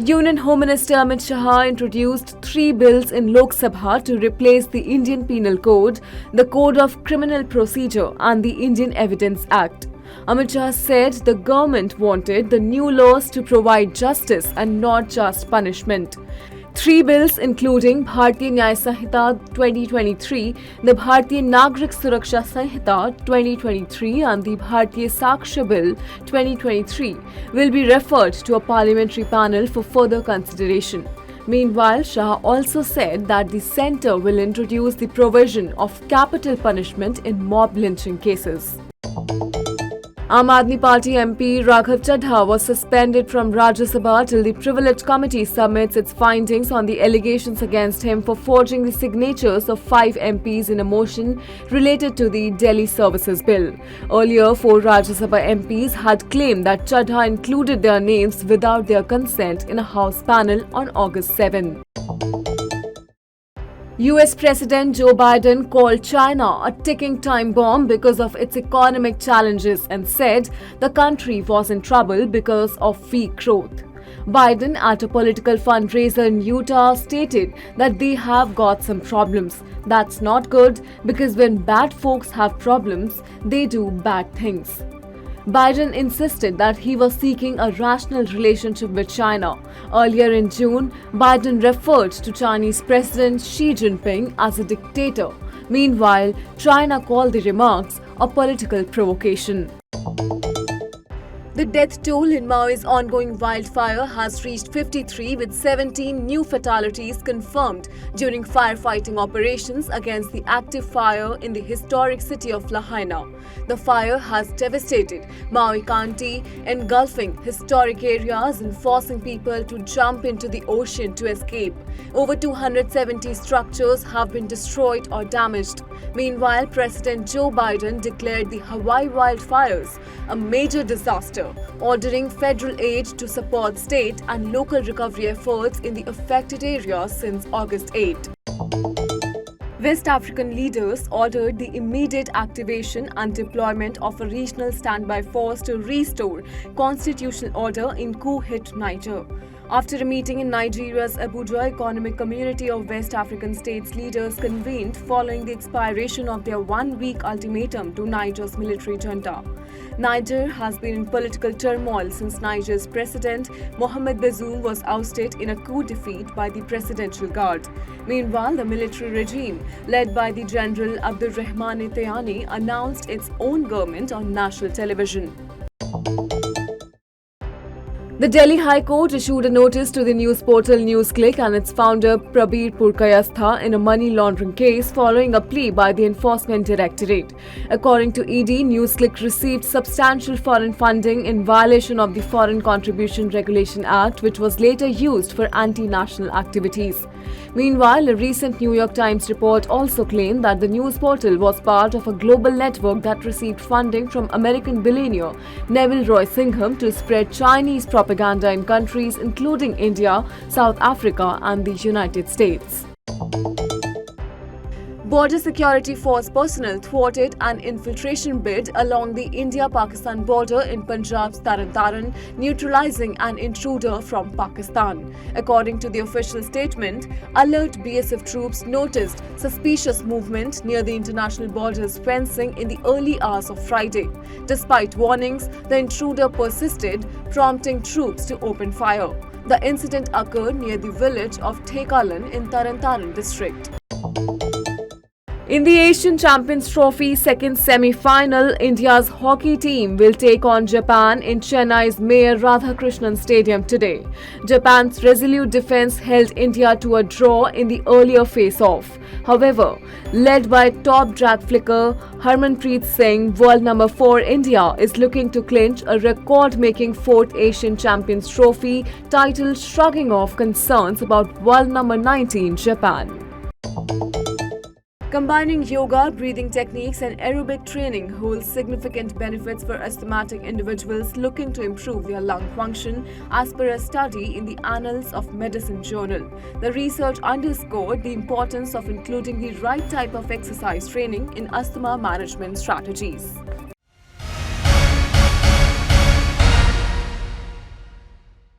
Union Home Minister Amit Shah introduced 3 bills in Lok Sabha to replace the Indian Penal Code, the Code of Criminal Procedure and the Indian Evidence Act. Amit Shah said the government wanted the new laws to provide justice and not just punishment. 3 bills including Bharatiya Nyaya Sanhita 2023, the Bharatiya Nagrik Suraksha Sanhita 2023 and the Bharatiya Saksha Bill 2023 will be referred to a parliamentary panel for further consideration. Meanwhile, Shah also said that the centre will introduce the provision of capital punishment in mob lynching cases. Aam Aadmi Party MP Raghav Chadha was suspended from Rajya Sabha till the Privilege Committee submits its findings on the allegations against him for forging the signatures of 5 MPs in a motion related to the Delhi Services Bill. Earlier, 4 Rajya Sabha MPs had claimed that Chadha included their names without their consent in a House panel on August 7. US President Joe Biden called China a ticking time bomb because of its economic challenges and said the country was in trouble because of weak growth. Biden, at a political fundraiser in Utah, stated that they have got some problems. That's not good because when bad folks have problems, they do bad things. Biden insisted that he was seeking a rational relationship with China. Earlier in June, Biden referred to Chinese President Xi Jinping as a dictator. Meanwhile, China called the remarks a political provocation. The death toll in Maui's ongoing wildfire has reached 53 with 17 new fatalities confirmed during firefighting operations against the active fire in the historic city of Lahaina. The fire has devastated Maui County, engulfing historic areas and forcing people to jump into the ocean to escape. Over 270 structures have been destroyed or damaged. Meanwhile, President Joe Biden declared the Hawaii wildfires a major disaster, ordering federal aid to support state and local recovery efforts in the affected areas since August 8. West African leaders ordered the immediate activation and deployment of a regional standby force to restore constitutional order in coup-hit Niger. After a meeting in Nigeria's Abuja, Economic Community of West African States leaders convened following the expiration of their 1-week ultimatum to Niger's military junta. Niger has been in political turmoil since Niger's president Mohamed Bazoum was ousted in a coup defeat by the Presidential Guard. Meanwhile, the military regime, led by the General Abdurrahmane Tiani, announced its own government on national television. The Delhi High Court issued a notice to the news portal NewsClick and its founder Prabir Purkayastha in a money laundering case following a plea by the Enforcement Directorate. According to ED, NewsClick received substantial foreign funding in violation of the Foreign Contribution Regulation Act, which was later used for anti-national activities. Meanwhile, a recent New York Times report also claimed that the news portal was part of a global network that received funding from American billionaire Neville Roy Singham to spread Chinese propaganda in countries including India, South Africa and the United States. Border Security Force personnel thwarted an infiltration bid along the India-Pakistan border in Punjab's Taran, neutralizing an intruder from Pakistan. According to the official statement, alert BSF troops noticed suspicious movement near the international border's fencing in the early hours of Friday. Despite warnings, the intruder persisted, prompting troops to open fire. The incident occurred near the village of Thekalan in Taran district. In the Asian Champions Trophy second semi-final, India's hockey team will take on Japan in Chennai's Mayor Radhakrishnan Stadium today. Japan's resolute defense held India to a draw in the earlier face-off. However, led by top drag flicker Harmanpreet Singh, world number 4 India is looking to clinch a record-making 4th Asian Champions Trophy title, shrugging off concerns about world number 19 Japan. Combining yoga, breathing techniques and aerobic training holds significant benefits for asthmatic individuals looking to improve their lung function, as per a study in the Annals of Medicine journal. The research underscored the importance of including the right type of exercise training in asthma management strategies.